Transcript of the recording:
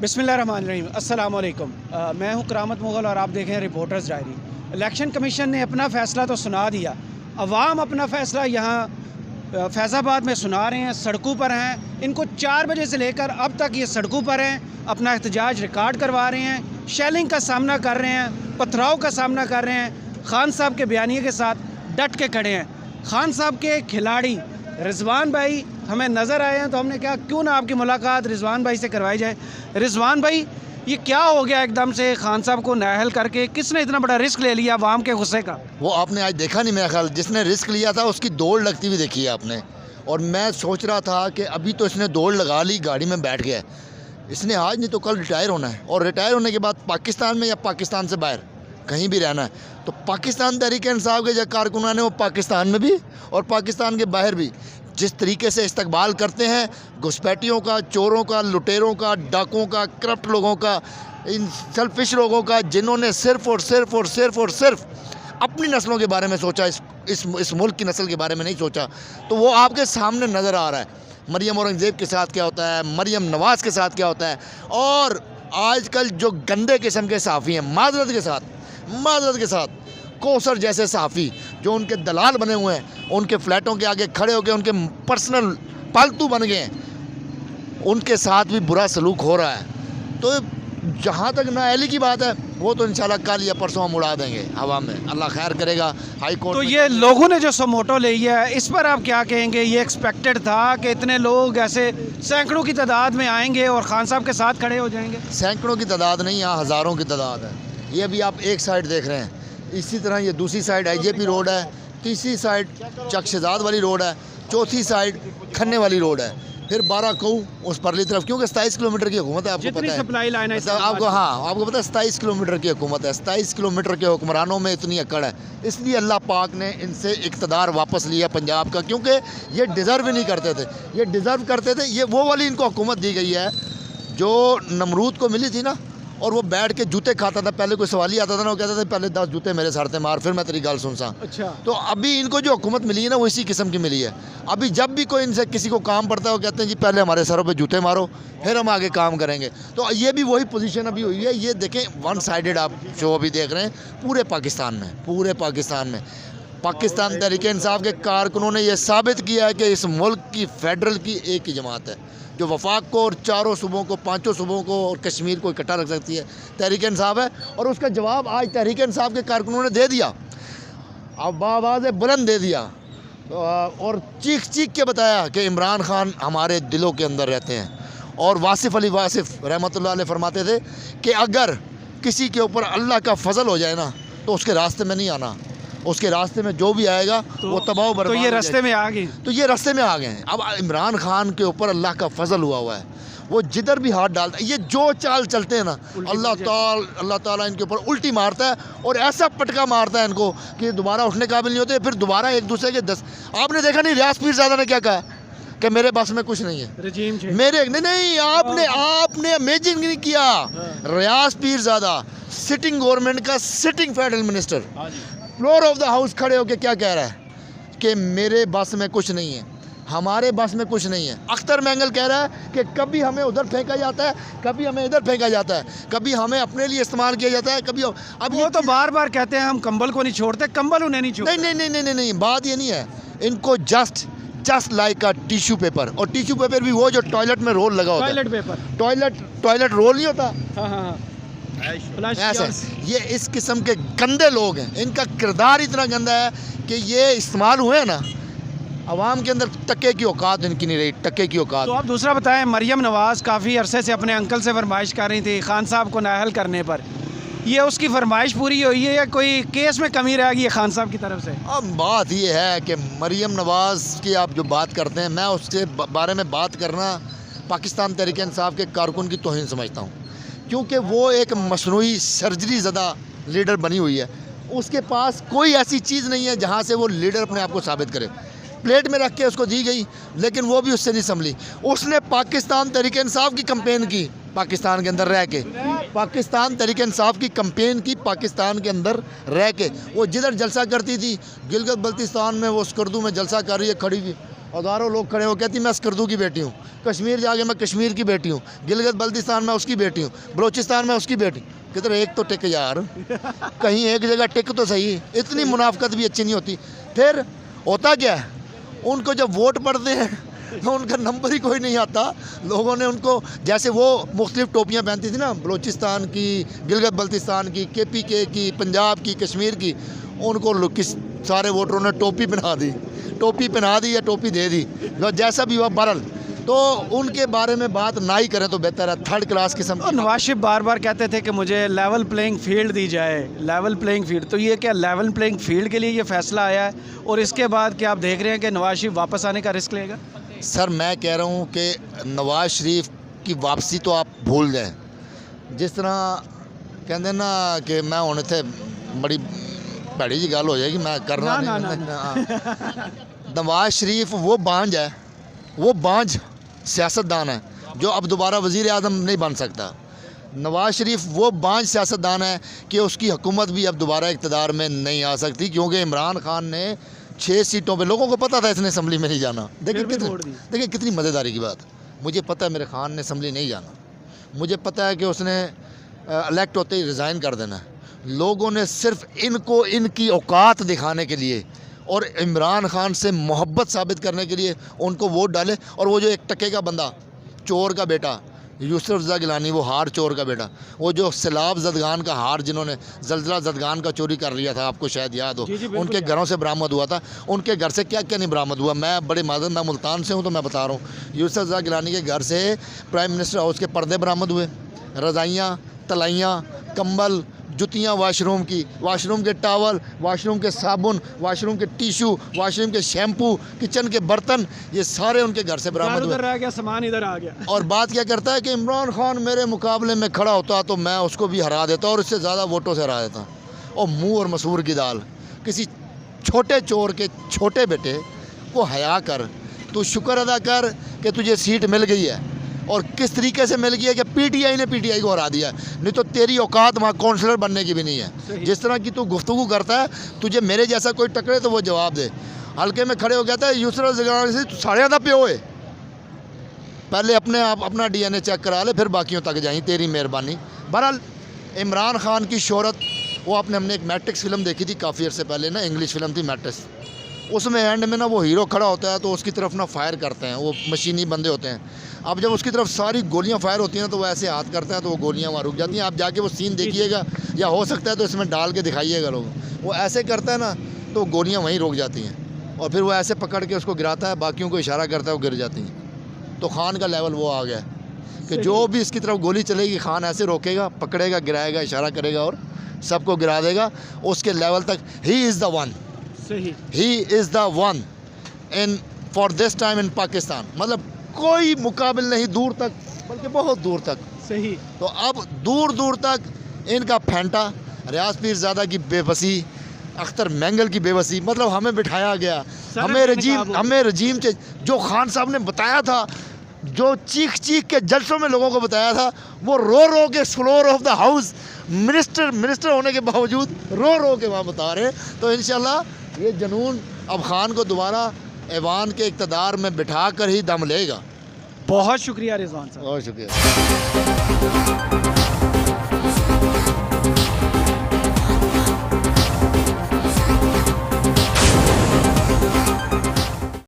बिस्मिल्लाहिर्रहमानिर्रहीम, अस्सलाम वालेकुम। मैं हूं करामत मुग़ल और आप देख रहे हैं रिपोर्टर्स डायरी। इलेक्शन कमीशन ने अपना फ़ैसला तो सुना दिया, अवाम अपना फ़ैसला यहाँ फैज़ाबाद में सुना रहे हैं, सड़कों पर हैं। इनको 4 बजे से लेकर अब तक ये सड़कों पर हैं, अपना एहतजाज रिकॉर्ड करवा रहे हैं, शेलिंग का सामना कर रहे हैं, पथराव का सामना कर रहे हैं। खान साहब के बयानिए के साथ डट के खड़े हैं। खान साहब के खिलाड़ी रिजवान भाई हमें नज़र आए हैं, तो हमने कहा क्यों ना आपकी मुलाकात रिजवान भाई से करवाई जाए। रिजवान भाई, ये क्या हो गया एकदम से खान साहब को नाअहल करके? किसने इतना बड़ा रिस्क ले लिया अवाम के गुस्से का? वो आपने आज देखा नहीं, मेरा ख्याल जिसने रिस्क लिया था उसकी दौड़ लगती हुई देखी है आपने। और मैं सोच रहा था कि अभी तो इसने दौड़ लगा ली, गाड़ी में बैठ गया है। इसने आज नहीं तो कल रिटायर होना है, और रिटायर होने के बाद पाकिस्तान में या पाकिस्तान से बाहर कहीं भी रहना है। तो पाकिस्तान तहरीक इंसाफ के जो कारकुनान है वो पाकिस्तान में भी और पाकिस्तान के बाहर भी जिस तरीके से इस्तकबाल करते हैं घुसपैठियों का, चोरों का, लुटेरों का, डाकुओं का, करप्ट लोगों का, इन सेल्फिश लोगों का, जिन्होंने सिर्फ अपनी नस्लों के बारे में सोचा, इस मुल्क की नस्ल के बारे में नहीं सोचा, तो वो आपके सामने नज़र आ रहा है। मरियम औरंगज़ेब के साथ क्या होता है, मरियम नवाज़ के साथ क्या होता है, और आजकल जो गंदे किस्म के सहाफ़ी हैं, माजरत के साथ कौसर जैसे सहाफ़ी जो उनके दलाल बने हुए हैं, उनके फ्लैटों के आगे खड़े होकर उनके पर्सनल पालतू बन गए हैं, उनके साथ भी बुरा सलूक हो रहा है। तो जहाँ तक नाअहली की बात है वो तो इंशाल्लाह कल या परसों हम उड़ा देंगे हवा में, अल्लाह खैर करेगा। हाई कोर्ट तो ये लोगों ने जो समोटो ली है, इस पर आप क्या कहेंगे? ये एक्सपेक्टेड था कि इतने लोग ऐसे सैकड़ों की तादाद में आएंगे और खान साहब के साथ खड़े हो जाएंगे? सैकड़ों की तादाद नहीं, यहाँ हज़ारों की तादाद है। ये अभी आप एक साइड देख रहे हैं, इसी तरह ये दूसरी साइड IJP रोड है, तीसरी साइड चकशेजाद वाली रोड है, चौथी साइड खन्ने वाली रोड है, फिर 12 कऊ उस परली तरफ, क्योंकि 27 किलोमीटर की हुकूमत है, आपको पता है। सप्लाई लाइन है आपको, हाँ आपको पता है 27 किलोमीटर की हुकूमत है। 27 किलोमीटर के हुक्मरानों में इतनी अकड़ है, इसलिए अल्लाह पाक ने इनसे इक़्तिदार वापस लिया पंजाब का, क्योंकि ये डिज़र्व ही नहीं करते थे। ये डिज़र्व करते थे, ये वो वाली इनको हुकूमत दी गई है जो नमरूद को मिली थी ना, और वो बैठ के जूते खाता था। पहले कोई सवाल ही आता था ना, वो कहता था पहले 10 जूते मेरे सर से मार, फिर मैं तेरी गाल सुनसा। अच्छा। तो अभी इनको जो हुकूमत मिली है ना वो इसी किस्म की मिली है। अभी जब भी कोई इनसे किसी को काम पड़ता है वो कहते हैं जी पहले हमारे सरों पे जूते मारो, फिर हम आगे काम करेंगे। तो ये भी वही पोजीशन अभी हुई है। ये देखें, वन साइडेड आप शो अभी देख रहे हैं पूरे पाकिस्तान में। पाकिस्तान तहरीक इंसाफ के कारकुनों ने यह साबित किया है कि इस मुल्क की फेडरल की एक ही जमात है जो वफाक को और चारों सूबों को, 5 सूबों को और कश्मीर को इकट्ठा रख सकती है, तहरीक इंसाफ है। और उसका जवाब आज तहरीक इंसाफ के कारकुनों ने दे दिया, अब आवाज़ बुलंद दे दिया और चीख के बताया कि इमरान खान हमारे दिलों के अंदर रहते हैं। और वासिफ़ अली वासिफ़ रहमतुल्लाह अलैह फरमाते थे कि अगर किसी के ऊपर अल्लाह का फजल हो जाए ना तो उसके रास्ते में नहीं आना, उसके रास्ते में जो भी आएगा वो तबाह बर्बाद। तो ये रास्ते में आ गए, तो ये रास्ते में आ गए हैं। अब इमरान खान के ऊपर अल्लाह का फजल हुआ है, वो जिधर भी हाथ डालता है, ये जो चाल चलते हैं ना, अल्लाह ताला इनके ऊपर उल्टी मारता है और ऐसा पटका मारता है इनको कि दोबारा उठने काबिल नहीं होते, फिर दोबारा एक दूसरे के 10। आपने देखा नहीं रियाज पीरज़ादा ने क्या कहा कि मेरे बस में कुछ नहीं है, रजीम मेरे नहीं, आपने इमेजिन नहीं किया। रियाज पीरज़ादा सिटिंग गवर्नमेंट का sitting federal minister floor of the house खड़े होकर क्या कह रहा है कि मेरे बस में कुछ नहीं है, हमारे बस में कुछ नहीं है। अख्तर मैंगल कह रहा है कि कभी हमें उधर फेंका जाता है, कभी हमें इधर फेंका जाता है, कभी हमें अपने लिए इस्तेमाल किया जाता है, कभी। अब वो तो बार बार कहते हैं हम कंबल को नहीं छोड़ते, कंबल उन्हें नहीं छोड़ते। नहीं, बात ये नहीं है। इनको just like a tissue paper, और टिश्यू पेपर भी वो जो टॉयलेट में रोल लगा होता है, टॉयलेट रोल नहीं होता। हाँ। ऐसा ये इस किस्म के गंदे लोग हैं, इनका किरदार इतना गंदा है कि ये इस्तेमाल हुए हैं ना, अवाम के अंदर टक्के की औकात इनकी नहीं रही, टक्के की औकात। तो आप दूसरा बताएं, मरियम नवाज़ काफ़ी अरसे से अपने अंकल से फरमाइश कर रही थी खान साहब को नाअहल करने पर, ये उसकी फरमाइश पूरी हुई है या कोई केस में कमी रह गई है खान साहब की तरफ से? अब बात ये है कि मरियम नवाज़ की आप जो बात करते हैं, मैं उसके बारे में बात करना पाकिस्तान तहरीक इंसाफ के कारकुन की तौहीन समझता हूँ, क्योंकि वो एक मसनूई सर्जरी ज़दा लीडर बनी हुई है। उसके पास कोई ऐसी चीज़ नहीं है जहाँ से वो लीडर अपने आप को साबित करे। प्लेट में रख के उसको दी गई, लेकिन वो भी उससे नहीं संभली। उसने पाकिस्तान तहरीक इंसाफ की कंपेन की, पाकिस्तान के अंदर रह के, पाकिस्तान तहरीक इंसाफ की कंपेन की पाकिस्तान के अंदर रह के। वो जिधर जलसा करती थी, गिलगित बल्तिस्तान में वो स्कर्दू में जलसा कर रही है खड़ी हुई, हज़ारों लोग खड़े हो कहती मैं स्कर्दू की बेटी हूँ, कश्मीर जाके मैं कश्मीर की बेटी हूँ, गिलगित बल्तिस्तान में उसकी बेटी हूँ, बलोचिस्तान में उसकी बेटी। किधर एक तो टिक यार, कहीं एक जगह टिक तो सही। इतनी मुनाफकत भी अच्छी नहीं होती। फिर होता क्या है, उनको जब वोट पड़ते हैं तो उनका नंबर ही कोई नहीं आता। लोगों ने उनको, जैसे वो मुख्तलिफ टोपियाँ पहनती थी ना, बलोचिस्तान की, गिलगित बल्तिस्तान की, KPK की, पंजाब की, कश्मीर की, उनको किस सारे वोटरों ने टोपी पहना दी, टोपी पहना दी या टोपी दे दी, जैसा भी हुआ बहरहाल। तो उनके बारे में बात ना ही करें तो बेहतर है। थर्ड क्लास किस्म की। नवाज शरीफ बार बार कहते थे कि मुझे लेवल प्लेइंग फील्ड दी जाए, लेवल प्लेइंग फील्ड। तो ये क्या लेवल प्लेइंग फील्ड के लिए ये फैसला आया है, और इसके बाद क्या आप देख रहे हैं कि नवाज शरीफ वापस आने का रिस्क लेगा? सर मैं कह रहा हूँ कि नवाज शरीफ की वापसी तो आप भूल जाएं। जिस तरह कहते ना कि मैं होने थे बड़ी भैड़ी जी गल हो जाएगी, मैं करना ना, नहीं। ना। नवाज शरीफ वो बांझ है, वो बांझ सियासतदान है जो अब दोबारा वज़ीर आज़म नहीं बन सकता। नवाज शरीफ वो बांझ सियासतदान है कि उसकी हुकूमत भी अब दोबारा इक़्तिदार में नहीं आ सकती, क्योंकि इमरान खान ने 6 सीटों पे, लोगों को पता था इसने असम्बली में नहीं जाना। देखिए कितनी मज़ेदारी की बात। मुझे पता है मेरे खान ने असम्बली नहीं जाना, मुझे पता है कि उसने इलेक्ट होते ही रिज़ाइन कर देना है। लोगों ने सिर्फ इनको इनकी औकात दिखाने के लिए और इमरान खान से मोहब्बत साबित करने के लिए उनको वोट डाले। और वो जो एक टके का बंदा, चोर का बेटा यूसुफ रज़ा गिलानी, वो हार चोर का बेटा, वो जो सैलाब जदगान का हार, जिन्होंने जलजला जदगान का चोरी कर लिया था, आपको शायद याद हो, उनके घरों से बरामद हुआ था। उनके घर से क्या क्या नहीं बरामद हुआ। मैं बड़े माजन, मैं मुल्तान से हूँ तो मैं बता रहा हूँ, यूसुफ रज़ा गिलानी के घर से प्राइम मिनिस्टर हाउस के पर्दे बरामद हुए, रज़ाइयाँ, तलाइयाँ, कंबल, जुतियाँ वाशरूम की, वाशरूम के टावल, वाशरूम के साबुन, वाशरूम के टिशू, वाशरूम के शैम्पू, किचन के बर्तन, ये सारे उनके घर से बरामद हुए। रह गया सामान, इधर आ गया। और बात क्या करता है कि इमरान खान मेरे मुकाबले में खड़ा होता तो मैं उसको भी हरा देता और उससे ज़्यादा वोटों से हरा देता। और मुँह और मसूर की दाल, किसी छोटे चोर के छोटे बेटे को हया कर, तू शुक्र अदा कर कि तुझे सीट मिल गई है। और किस तरीके से मिल गया कि PTI ने PTI को हरा दिया, नहीं तो तेरी औकात वहाँ काउंसलर बनने की भी नहीं है। जिस तरह की तू गुफ्तगू करता है, तुझे मेरे जैसा कोई टकरे तो वो जवाब दे। हल्के में खड़े हो गया था यूसुफ रज़ा से, तू साढ़े आधा प्यो है, पहले अपने आप अपना DNA चेक करा ले, फिर बाकियों तक जाई, तेरी मेहरबानी। बहरहाल इमरान खान की शोहरत, वो हमने एक मैट्रिक्स फिल्म देखी थी काफ़ी अर्से पहले ना, इंग्लिश फिल्म थी मैट्रिक्स। उसमें एंड में ना वो हीरो खड़ा होता है तो उसकी तरफ ना फायर करते हैं, वो मशीनी बंदे होते हैं। अब जब उसकी तरफ सारी गोलियां फायर होती हैं तो वो ऐसे हाथ करते हैं तो वो गोलियां वहाँ रुक जाती हैं। आप जाके वो सीन देखिएगा, या हो सकता है तो इसमें डाल के दिखाइएगा लोग, वो ऐसे करता है ना तो गोलियां वहीं रुक जाती हैं। और फिर वो ऐसे पकड़ के उसको गिराता है, बाकियों को इशारा करता है, वो गिर जाती हैं। तो खान का लेवल वो आ गया कि जो भी इसकी तरफ गोली चलेगी, खान ऐसे रोकेगा, पकड़ेगा, गिराएगा, इशारा करेगा और सबको गिरा देगा। उसके लेवल तक he is the one, he is the one in for this time in Pakistan. मतलब कोई मुकाबिल नहीं, दूर तक, बल्कि बहुत दूर तक। सही। तो अब दूर दूर तक इनका फैंटा, रियाज पीरज़ादा की बेबसी, अख्तर मैंगल की बेबसी, मतलब हमें बिठाया गया, हमें रजीम से जो खान साहब ने बताया था, जो चीख चीख के जलसों में लोगों को बताया था, वो रो रो के floor of the house minister होने के बावजूद रो रो के वहाँ बता रहे हैं। तो इंशाल्लाह ये जुनून अब खान को दोबारा ऐवान के इक़्तिदार में बिठा कर ही दम लेगा। बहुत शुक्रिया रिजवान साहब। बहुत शुक्रिया।